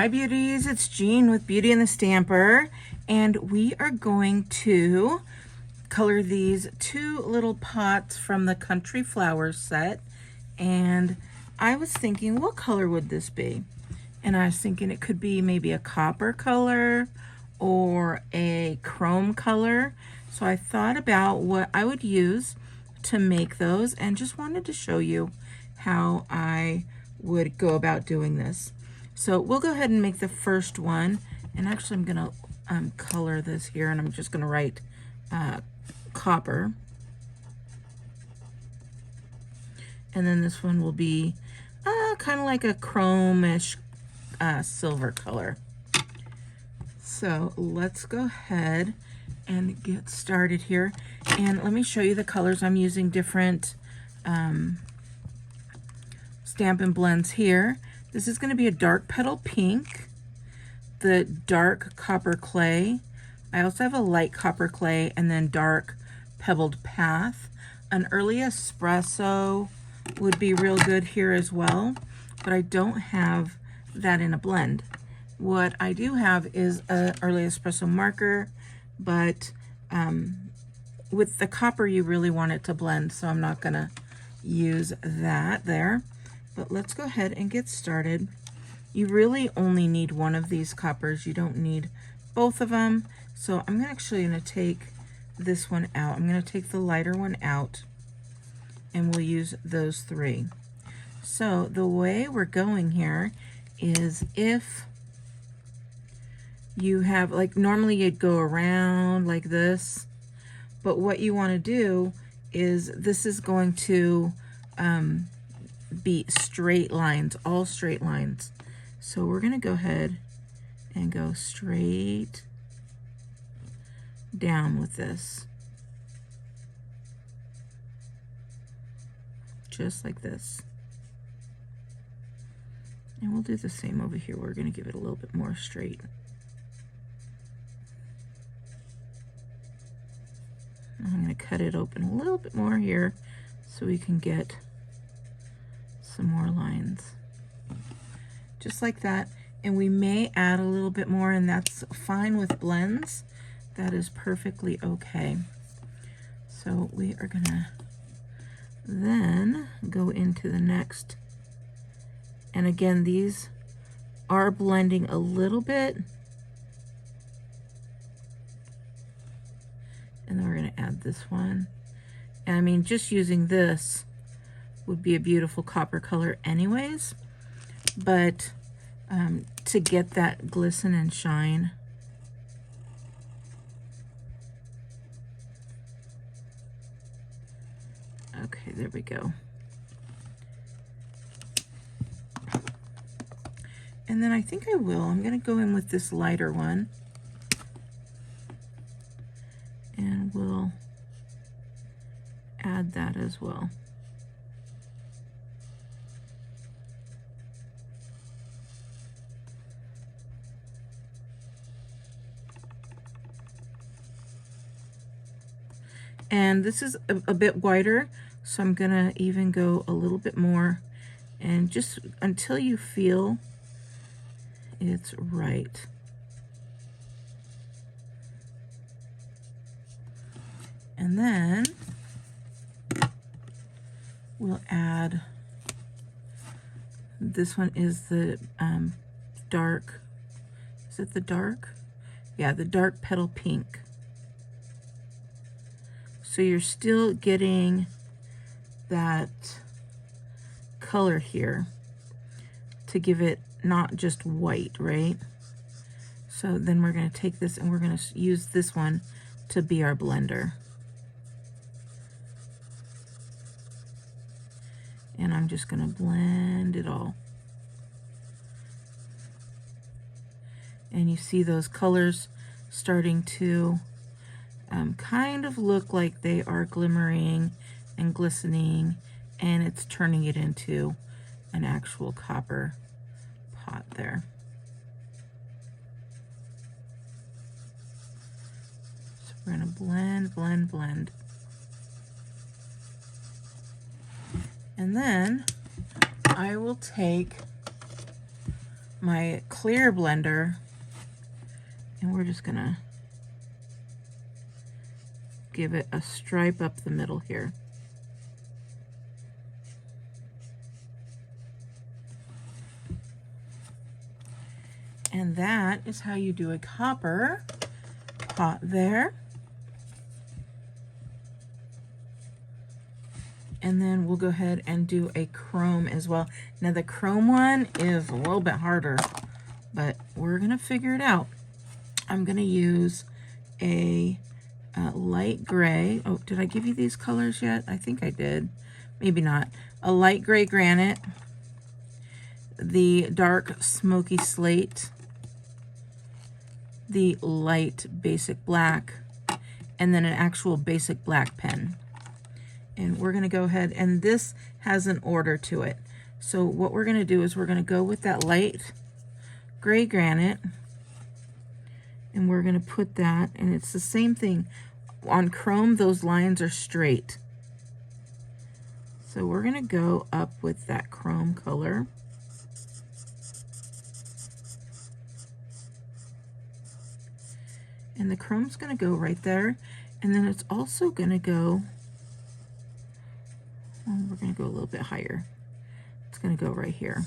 Hi beauties, it's Jean with Beauty and the Stamper, and we are going to color these two little pots from the Country Flowers set. And I was thinking, what color would this be? And I was thinking it could be maybe a copper color or a chrome color. So I thought about what I would use to make those and just wanted to show you how I would go about doing this. So we'll go ahead and make the first one, and actually I'm gonna color this here, and I'm just gonna write copper, and then this one will be kind of like a chrome-ish silver color. So let's go ahead and get started here, and let me show you the colors. I'm using different Stampin' blends here. This is going to be a dark petal pink, the dark copper clay. I also have a light copper clay, and then dark pebbled path. An early espresso would be real good here as well, but I don't have that in a blend. What I do have is an early espresso marker, but with the copper you really want it to blend, so I'm not gonna use that there. But let's go ahead and get started. You really only need one of these coppers. You don't need both of them. So I'm actually gonna take this one out. I'm gonna take the lighter one out, and we'll use those three. So the way we're going here is, if you have, like, normally you'd go around like this, but what you want to do is, this is going to be straight lines, all straight lines. So we're going to go ahead and go straight down with this, just like this. And we'll do the same over here. We're going to give it a little bit more straight. I'm going to cut it open a little bit more here so we can get some more lines. Just like that. And we may add a little bit more, and that's fine with blends. That is perfectly okay. So we are going to then go into the next. And again, these are blending a little bit. And then we're going to add this one. And I mean, just using this would be a beautiful copper color anyways. But to get that glisten and shine, okay, there we go. And then I think I'm going to go in with this lighter one, and we'll add that as well. And this is a bit wider, so I'm gonna even go a little bit more, and just until you feel it's right. And then we'll add, this one is the dark, is it the dark? Yeah, the dark petal pink. So you're still getting that color here to give it not just white, right? So then we're going to take this and we're going to use this one to be our blender. And I'm just going to blend it all. And you see those colors starting to kind of look like they are glimmering and glistening, and it's turning it into an actual copper pot there. So we're going to blend, blend, blend. And then I will take my clear blender, and we're just gonna give it a stripe up the middle here. And that is how you do a copper pot there. And then we'll go ahead and do a chrome as well. Now the chrome one is a little bit harder, but we're gonna figure it out. I'm gonna use a light gray. Oh, did I give you these colors yet? I think I did. Maybe not. A light gray granite, the dark smoky slate, the light basic black, and then an actual basic black pen. And we're gonna go ahead, and this has an order to it. So what we're gonna do is we're gonna go with that light gray granite, and we're gonna put that, and it's the same thing. On chrome, those lines are straight. So we're gonna go up with that chrome color. And the chrome's gonna go right there. And then it's also gonna go, well, we're gonna go a little bit higher. It's gonna go right here.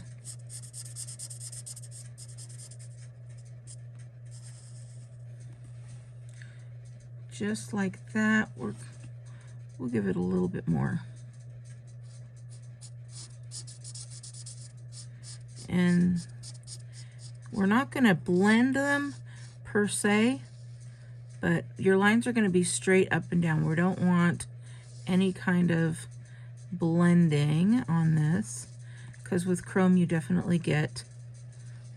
Just like that. We'll give it a little bit more. And we're not gonna blend them per se, but your lines are gonna be straight up and down. We don't want any kind of blending on this, because with chrome you definitely get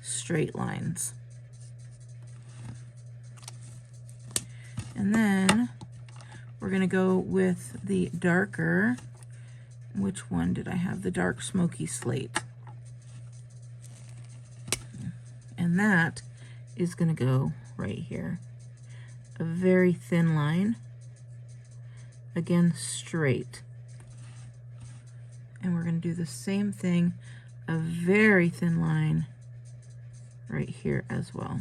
straight lines. And then we're gonna go with the darker, which one did I have? The dark smoky slate. And that is gonna go right here. A very thin line, again straight. And we're gonna do the same thing, a very thin line right here as well.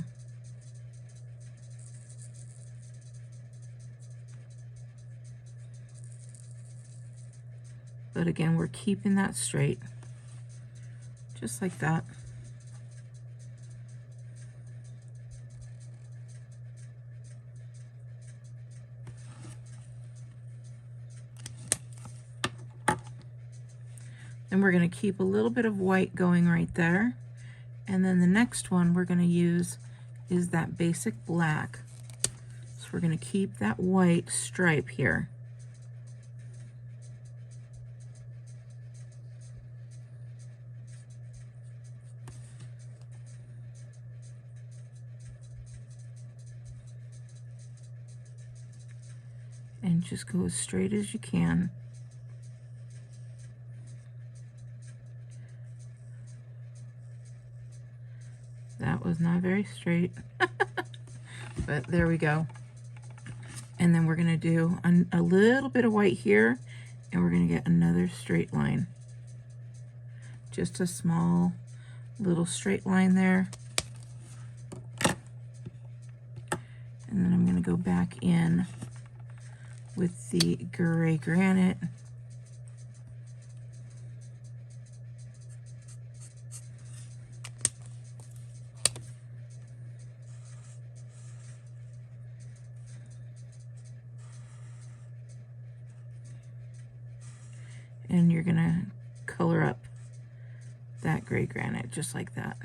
But again, we're keeping that straight, just like that. And we're going to keep a little bit of white going right there. And then the next one we're going to use is that basic black. So we're going to keep that white stripe here. And just go as straight as you can. That was not very straight, but there we go. And then we're gonna do a little bit of white here, and we're gonna get another straight line. Just a small little straight line there. And then I'm gonna go back in with the gray granite. And you're gonna color up that gray granite just like that.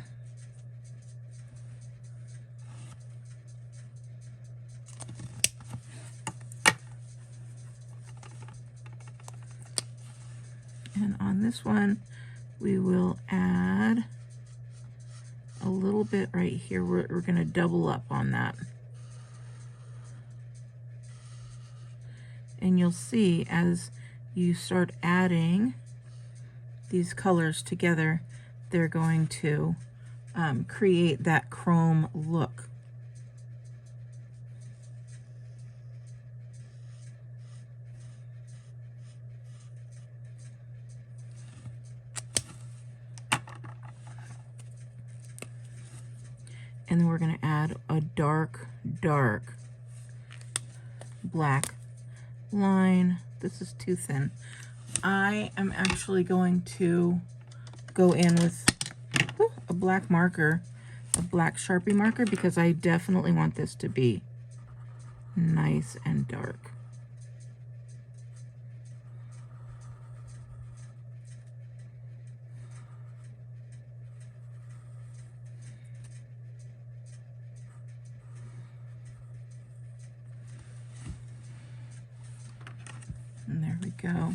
And on this one, we will add a little bit right here. We're gonna double up on that. And you'll see as you start adding these colors together, they're going to create that chrome look. And then we're going to add a dark black line. This is too thin. I am actually going to go in with a black marker, a black Sharpie marker, because I definitely want this to be nice and dark. And there we go.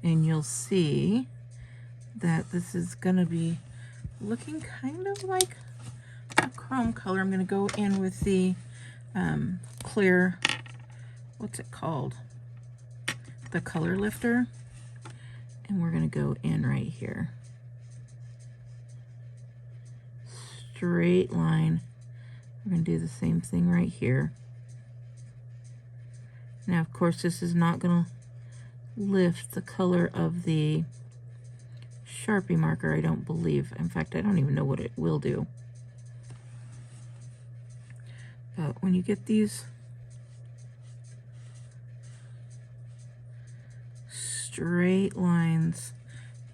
And you'll see that this is gonna be looking kind of like a chrome color. I'm gonna go in with the clear, what's it called? The color lifter. And we're gonna go in right here. Straight line. We're going to do the same thing right here. Now, of course, this is not going to lift the color of the Sharpie marker, I don't believe. In fact, I don't even know what it will do. But when you get these straight lines,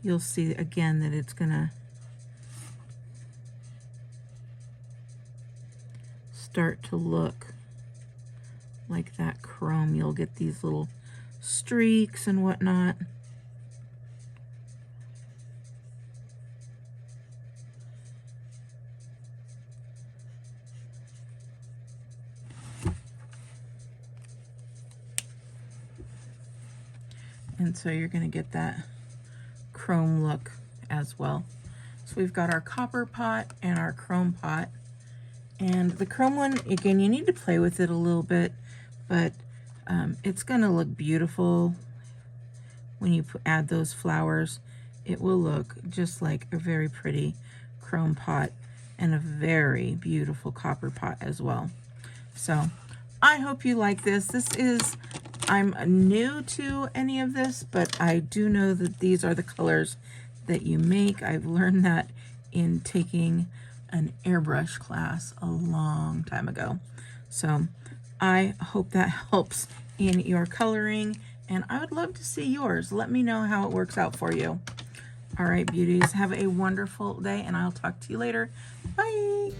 you'll see again that it's going to start to look like that chrome. You'll get these little streaks and whatnot. And so you're going to get that chrome look as well. So we've got our copper pot and our chrome pot. And the chrome one, again, you need to play with it a little bit, but it's going to look beautiful when you add those flowers. It will look just like a very pretty chrome pot and a very beautiful copper pot as well. So I hope you like this. I'm new to any of this, but I do know that these are the colors that you make. I've learned that in taking an airbrush class a long time ago. So I hope that helps in your coloring, and I would love to see yours. Let me know how it works out for you. All right, beauties, have a wonderful day, and I'll talk to you later. Bye.